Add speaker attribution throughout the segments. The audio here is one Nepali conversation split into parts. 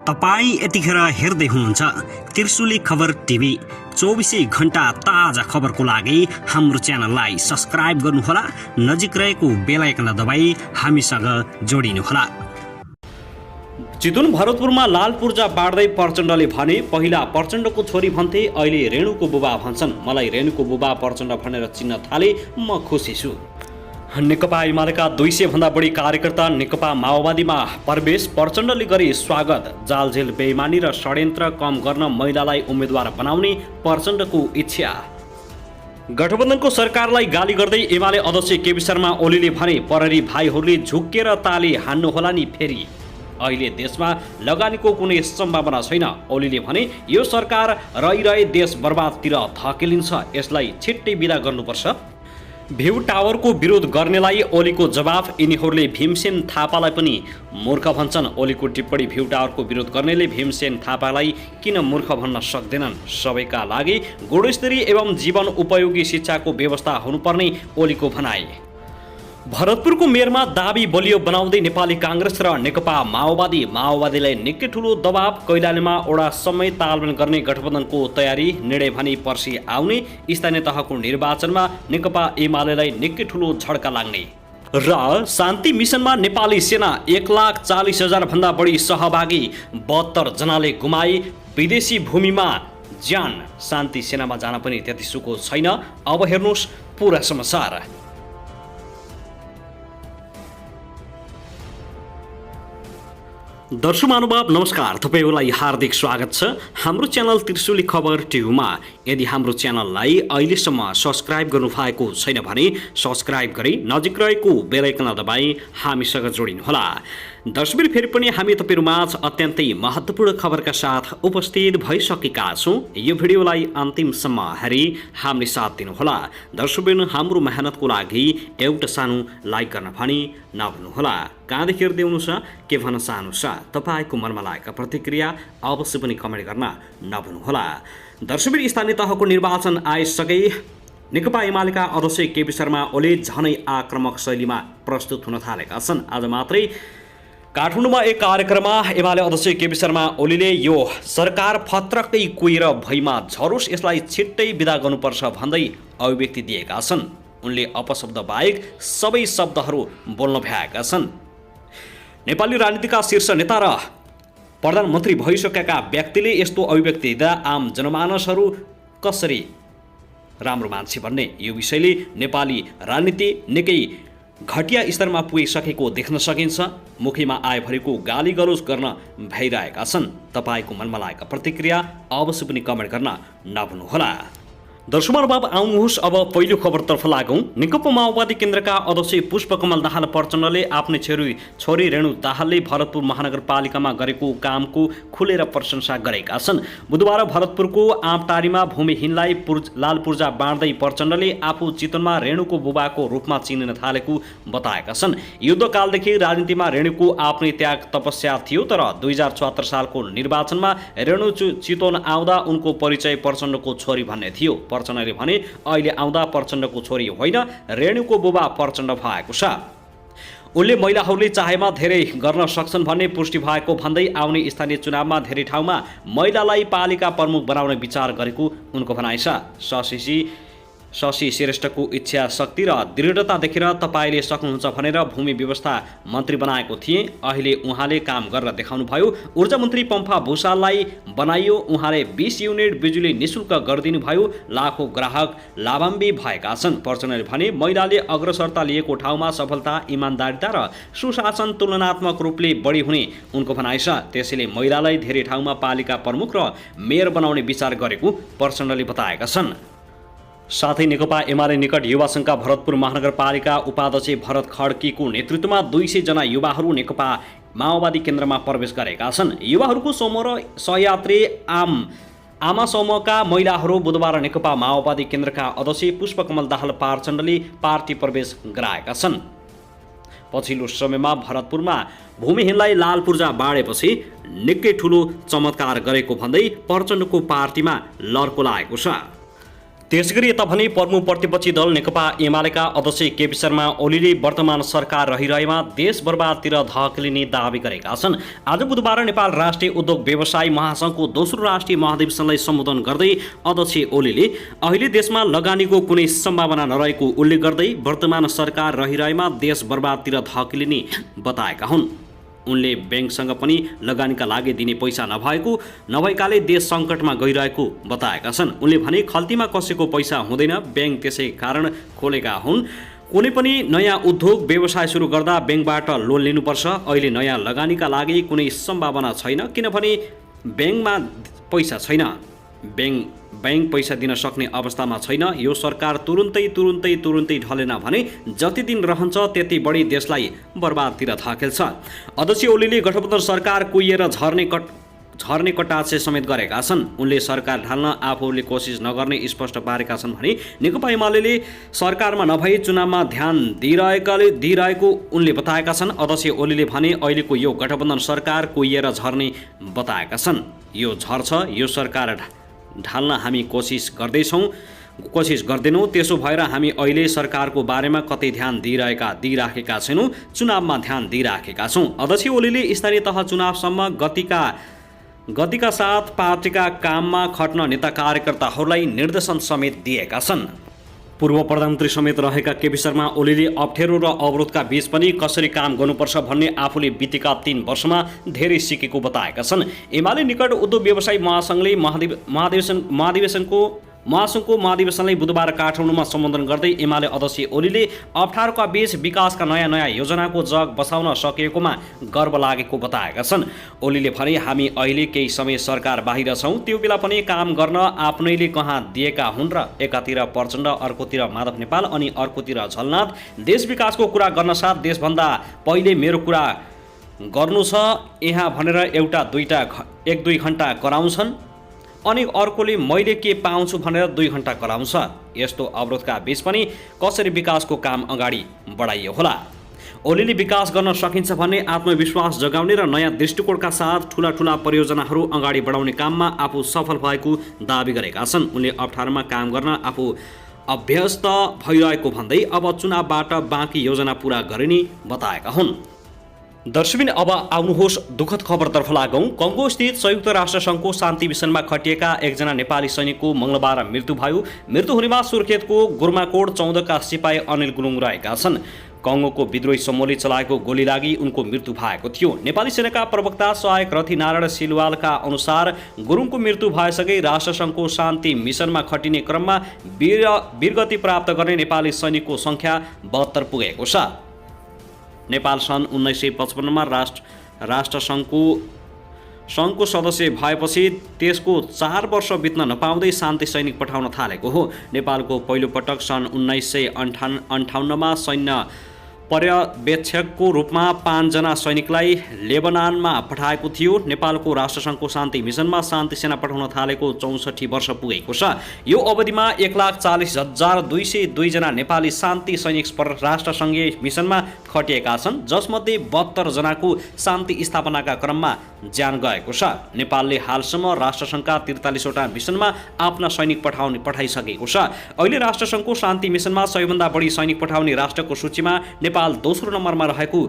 Speaker 1: तपाईं यतिखेर हेर्दै हुनुहुन्छ त्रिशुली खबर टिभी। 24 घण्टा ताजा खबरको लागि हाम्रो च्यानललाई सब्स्क्राइब गर्नुहोला, नजिक रहेको बेल आइकन दबाई हामीसँग जोडिनुहोला। चितवन भरतपुरमा लाल पूर्जा बाँड्दै प्रचण्डले भने, पहिला प्रचण्डको छोरी भन्थे, अहिले रेणुको बुबा भन्छन्। मलाई रेणुको बुबा प्रचण्ड भनेर चिन्न थाले, म खुसी छु। नेकपा एमालेका 200 भन्दा बढी कार्यकर्ता नेकपा माओवादीमा प्रवेश, प्रचण्डले गरे स्वागत। जालझेल बेइमानी र षड्यन्त्र कम गर्न महिलालाई उम्मेद्वार बनाउने प्रचण्डको इच्छा। गठबन्धनको सरकारलाई गाली गर्दै एमाले अध्यक्ष केपी शर्मा ओलीले भने, प्रहरी भाइहरूले झुक्केर ताली हान्नुहोला नि फेरि, अहिले देशमा लगानीको कुनै सम्भावना छैन। ओलीले भने, यो सरकार रहिरहे देश बर्बादतिर धकेलिन्छ, यसलाई छिट्टै बिदा गर्नुपर्छ। भ्यू टावरको विरोध गर्नेलाई ओलीको जवाफ, यिनीहरूले भीमसेन थापालाई पनि मूर्ख भन्छन्। ओलीको टिप्पणी, भ्यू टावरको विरोध गर्नेले भीमसेन थापालाई किन मूर्ख भन्न सक्दैनन्? सबैका लागि गुणस्तरीय एवं जीवन उपयोगी शिक्षाको व्यवस्था हुनुपर्ने ओलीको भनाइ। भरतपुरको मेयरमा दाबी बलियो बनाउँदै नेपाली काङ्ग्रेस र नेकपा माओवादीलाई निकै ठुलो दबाव। कैलालीमा ओडा समय तालमेल गर्ने गठबन्धनको तयारी, निर्णय भनी पर्सि आउने। स्थानीय तहको निर्वाचनमा नेकपा एमालेलाई निकै ठुलो झड्का लाग्ने। र शान्ति मिसनमा नेपाली सेना 1,40,000 भन्दा बढी सहभागी, 72 जनाले गुमाए, विदेशी भूमिमा ज्यान। शान्ति सेनामा जान पनि त्यति सुखो छैन। अब हेर्नुहोस् पुरा समाचार। दर्शक महानुभाव नमस्कार, तपाईलाई हार्दिक स्वागत छ हाम्रो च्यानल त्रिशुली खबर टिभीमा। यदि हाम्रो च्यानललाई अहिलेसम्म सब्स्क्राइब गर्नुभएको छैन भने सब्स्क्राइब गरी नजिक रहेको बेल आइकन दबाई हामीसँग जोडिनुहोला। दर्शक फेरि पनि हामी तपाईहरुमाझ अत्यन्तै महत्त्वपूर्ण खबरका साथ उपस्थित भइसकेका छौं। यो भिडियोलाई अन्तिमसम्म हेरी हामीले साथ दिनुहोला। दर्शकबिन हाम्रो मेहनतको लागि एउटा सानो लाइक गर्न पनि नभुल्नुहोला। कहाँदेखि हेर्दै हुनुहुन्छ, के भन्न चाहनुहुन्छ, तपाईको मनमा लागेका प्रतिक्रिया अवश्य पनि कमेन्ट गर्न नभुल्नुहोला। दर्शकबिन स्थानीय तहको निर्वाचन आइसके नेकपा एमालेका अध्यक्ष केपी शर्मा ओली झनै आक्रामक शैलीमा प्रस्तुत हुन थालेका छन्। आज मात्रै काठमाडौँमा एक कार्यक्रममा एमाले अध्यक्ष केपी शर्मा ओलीले यो सरकार फत्रक्कै कुहिएर भैमा झरोस्, यसलाई छिट्टै बिदा गर्नुपर्छ भन्दै अभिव्यक्ति दिएका छन्। उनले अपशब्द बाहेक सबै शब्दहरू बोल्न भ्याएका छन्। नेपाली राजनीतिका शीर्ष नेता र प्रधानमन्त्री भइसकेका व्यक्तिले यस्तो अभिव्यक्ति दिँदा आम जनमानसहरू कसरी राम्रो मान्छे भन्ने, यो विषयले नेपाली राजनीति निकै घटिया स्तरमा पुगिसकेको देख्न सकिन्छ। मुखीमा आएभरिको गाली गलोज गर्न भइरहेका छन्। तपाईको मनमा लागेका प्रतिक्रिया अवश्य पनि कमेन्ट गर्न नभुल्नुहोला। दर्शक महानुभाव आउनुहोस् अब पहिलो खबरतर्फ लागौं। नेकपा माओवादी केन्द्रका अध्यक्ष पुष्पकमल दाहाल प्रचण्डले आफ्नै छोरी रेणु दाहालले भरतपुर महानगरपालिकामा गरेको कामको खुलेर प्रशंसा गरेका छन्। बुधबार भरतपुरको आँपटारीमा भूमिहीनलाई लाल पूर्जा बाँड्दै प्रचण्डले आफू चितवनमा रेणुको बुबाको रूपमा चिनिन थालेको बताएका छन्। युद्धकालदेखि राजनीतिमा रेणुको आफ्नै त्याग तपस्या थियो, तर 2074 सालको निर्वाचनमा रेणु चितवन आउँदा उनको परिचय प्रचण्डको छोरी भन्ने थियो। प्रचण्डले भने, अहिले आउँदा प्रचण्डको छोरी होइन, रेणुको बुबा प्रचण्ड भएको छ। उनले महिलाहरूले चाहेमा धेरै गर्न सक्छन् भन्ने पुष्टि भएको भन्दै आउने स्थानीय चुनावमा धेरै ठाउँमा महिलालाई पालिका प्रमुख बनाउने विचार गरेको उनको भनाइ छ। शशि श्रेष्ठको इच्छा शक्ति र दृढता देखेर तपाईले सक्नुहुन्छ भनेर भूमि व्यवस्था मन्त्री बनाएको थिए। अहिले उहाँले काम गरेर देखाउनुभयो। ऊर्जा मन्त्री पम्फा भूषाललाई बनाइयो, उहाँले 20 युनिट बिजुली निशुल्क गरिदिनु भयो, लाखौं ग्राहक लाभान्वित भएका छन्। प्रचण्डले भने, महिलाले अग्रसरता लिएको ठाउँमा सफलता, इमानदारिता र सुशासन तुलनात्मक रूपले बढी हुने उनको भनाइ छ। त्यसैले महिलालाई धेरै ठाउँमा पालिका प्रमुख र मेयर बनाउने विचार गरेको प्रचण्डले बताएका छन्। साथै नेकपा एमाले निकट युवा संघका भरतपुर महानगरपालिका उपाध्यक्ष भरत खड्कीको नेतृत्वमा 200 जना युवाहरू नेकपा माओवादी केन्द्रमा प्रवेश गरेका छन्। युवाहरूको समूह र सहयात्री आमा समूहका महिलाहरू बुधबार नेकपा माओवादी केन्द्रका अध्यक्ष पुष्पकमल दाहाल प्रचण्डले पार्टी प्रवेश गराएका छन्। पछिल्लो समयमा भरतपुरमा भूमिहीनलाई लाल पूर्जा बाँडेपछि निकै ठुलो चमत्कार गरेको भन्दै प्रचण्डको पार्टीमा लड्को लागेको छ। त्यसगरी यता भने प्रमुख प्रतिपक्षी दल नेकपा एमालेका अध्यक्ष केपी शर्मा ओलीले वर्तमान सरकार रहिरहेमा देश बर्बादतिर धकेलिने दावी गरेका छन्। आज बुधबार नेपाल राष्ट्रिय उद्योग व्यवसायी महासङ्घको दोस्रो राष्ट्रिय महाधिवेशनलाई सम्बोधन गर्दै अध्यक्ष ओलीले अहिले देशमा लगानीको कुनै सम्भावना नरहेको उल्लेख गर्दै वर्तमान सरकार रहिरहेमा देश बर्बादतिर धकेलिने बताएका हुन्। उनले ब्याङ्कसँग पनि लगानीका लागि दिने पैसा नभएकाले देश सङ्कटमा गइरहेको बताएका छन्। उनले भने खल्तीमा कसैको पैसा हुँदैन, ब्याङ्क त्यसै कारण खोलेका हुन्। कुनै पनि नयाँ उद्योग व्यवसाय सुरु गर्दा ब्याङ्कबाट लोन लिनुपर्छ। अहिले नयाँ लगानीका लागि कुनै सम्भावना छैन किनभने ब्याङ्कमा पैसा छैन। ब्याङ्क पैसा दिन सक्ने अवस्थामा छैन। यो सरकार तुरुन्तै ढलेन भने जति दिन रहन्छ त्यति बढी देशलाई बर्बादतिर धकेल्छ। अध्यक्ष ओलीले गठबन्धन सरकार कुहिएर झर्ने कटाक्ष समेत गरेका छन्। उनले सरकार ढाल्न आफूले कोसिस नगर्ने स्पष्ट पारेका छन् भने नेकपा एमाले सरकारमा नभई चुनावमा ध्यान दिइरहेको उनले बताएका छन्। अध्यक्ष ओलीले भने अहिलेको यो गठबन्धन सरकार कुहिएर झर्ने बताएका छन्। यो झर्छ, यो सरकार ढाल्न हामी कोसिस गर्दैनौँ। त्यसो भएर हामी अहिले सरकारको बारेमा कतै ध्यान दिइराखेका छैनौँ, चुनावमा ध्यान दिइराखेका छौँ। अध्यक्ष ओलीले स्थानीय तह चुनावसम्म गतिका साथ पार्टीका काममा खट्न नेता कार्यकर्ताहरूलाई निर्देशन समेत दिएका छन्। पूर्व प्रधानमन्त्री समेत रहेका केपी शर्मा ओलीले अप्ठ्यारो र अवरोधका बीच पनि कसरी काम गर्नुपर्छ भन्ने आफूले बितेका 3 वर्षमा धेरै सिकेको बताएका छन्। एमाले निकट उद्योग व्यवसायी महासङ्घले महासङ्घको महाधिवेशनलाई बुधबार काठमाडौँमा सम्बोधन गर्दै एमाले अध्यक्ष ओलीले अप्ठ्यारोका बीच विकासका नयाँ योजनाको जग बसाउन सकिएकोमा गर्व लागेको बताएका छन्। ओलीले भने हामी अहिले केही समय सरकार बाहिर छौँ, त्यो बेला पनि काम गर्न आफ्नैले कहाँ दिएका हुन् र एकातिर प्रचण्ड, अर्कोतिर माधव नेपाल अनि अर्कोतिर झलनाथ। देश विकासको कुरा गर्न साथ देशभन्दा पहिले मेरो कुरा गर्नु छ यहाँ भनेर 1-2 घण्टा कराउँछन् अनि अर्कोले मैले के पाउँछु भनेर 2 घण्टा कराउँछ। यस्तो अवरोधका बीच पनि कसरी विकासको काम अगाडि बढाइयो होला। ओलीले विकास गर्न सकिन्छ भन्ने आत्मविश्वास जगाउने र नयाँ दृष्टिकोणका साथ ठूला परियोजनाहरू अगाडि बढाउने काममा आफू सफल भएको दावी गरेका छन्। उनले अप्ठ्यारोमा काम गर्न आफू अभ्यस्त भइरहेको भन्दै अब चुनावबाट बाँकी योजना पूरा गरिने बताएका हुन्। दर्शकबिन अब आउनुहोस् दुःखद खबरतर्फ लागौँ। कङ्गो स्थित संयुक्त राष्ट्र सङ्घको शान्ति मिसनमा खटिएका एकजना नेपाली सैनिकको मङ्गलबार मृत्यु भयो। मृत्यु हुनेमा सुर्खेतको गुर्माकोट 14 का सिपाही अनिल गुरुङ रहेका छन्। कङ्गोको विद्रोही समूहले चलाएको गोली लागि उनको मृत्यु भएको थियो। नेपाली सेनाका प्रवक्ता सहायक रथी नारायण सिलवालका अनुसार गुरुङको मृत्यु भएसँगै राष्ट्रसङ्घको शान्ति मिसनमा खटिने क्रममा वीरगति प्राप्त गर्ने नेपाली सैनिकको सङ्ख्या 72 पुगेको छ। नेपाल सन् 1955 राष्ट्रसङ्घको सदस्य भएपछि त्यसको 4 वर्ष बित्न नपाउँदै शान्ति सैनिक पठाउन थालेको हो। नेपालको पहिलो पटक सन् 1958 सैन्य पर्यवेक्षकको रूपमा 5 जना सैनिकलाई लेबनानमा पठाएको थियो। नेपालको राष्ट्रसङ्घको शान्ति मिसनमा शान्ति सेना पठाउन थालेको 64 वर्ष पुगेको छ। यो अवधिमा 1,40,202 जना नेपाली शान्ति सैनिक राष्ट्रसङ्घीय मिसनमा खटिएका छन्, जसमध्ये 72 जनाको शान्ति स्थापनाका क्रममा ज्यान गएको छ। नेपालले हालसम्म राष्ट्रसङ्घका 43 वटा मिसनमा आफ्ना सैनिक पठाइसकेको छ। अहिले राष्ट्रसङ्घको शान्ति मिसनमा सबैभन्दा बढी सैनिक पठाउने राष्ट्रको सूचीमा नेपाल दोस्रो नम्बरमा रहेको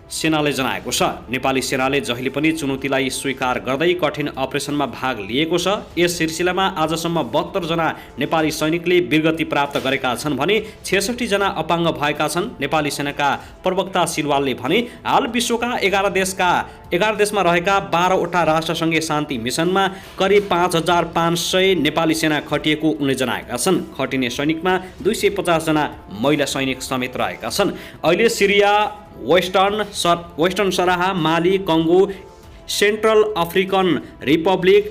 Speaker 1: सेनाले जनाएको छ। नेपाली सेनाले जहिले पनि चुनौतीलाई स्वीकार गर्दै कठिन अपरेसनमा भाग लिएको छ। यस सिलसिलामा आजसम्म 72 जना नेपाली सैनिकले वीरगति प्राप्त गरेका छन् भने 66 जना अपाङ्ग भएका छन्। नेपाली सेनाका प्रवक्ता सिलवालले भने हाल विश्वका 11 देशमा रहेका 12 वटा राष्ट्रसङ्घीय शान्ति मिसनमा करिब 5,500 नेपाली सेना खटिएको उनले जनाएका छन्। खटिने सैनिकमा 250 जना महिला सैनिक समेत रहेका छन्। अहिले Syria, Western Sahara, Mali, Congo, Central African Republic,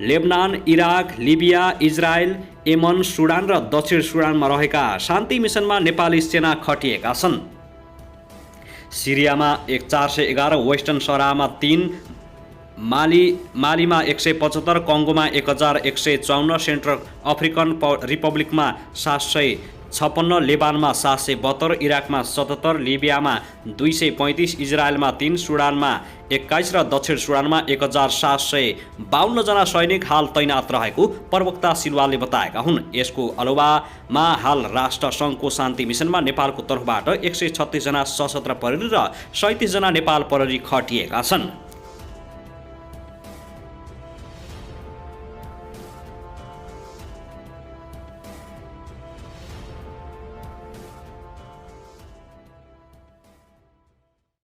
Speaker 1: Lebanon, Iraq, Libya, Israel, Yemen, Sudan र दक्षिण सुडानमा रहेका शान्ति मिसनमा नेपाली सेना खटिएका छन्। सिरियामा 411, वेस्टर्न सराहमा 3, मालीमा 175, कङ्गोमा 1154, सेन्ट्रल अफ्रिकन रिपब्लिकमा 56, लेबानमा 772, इराकमा 77, लिबियामा 235, इजरायलमा 3, सुडानमा 21 र दक्षिण सुडानमा 1752 जना सैनिक हाल तैनात रहेको प्रवक्ता सिलवालले बताएका हुन्। यसको अलावामा हाल राष्ट्र सङ्घको शान्ति मिसनमा नेपालको तर्फबाट 136 जना सशस्त्र प्रहरी र 37 जना नेपाल प्रहरी खटिएका छन्।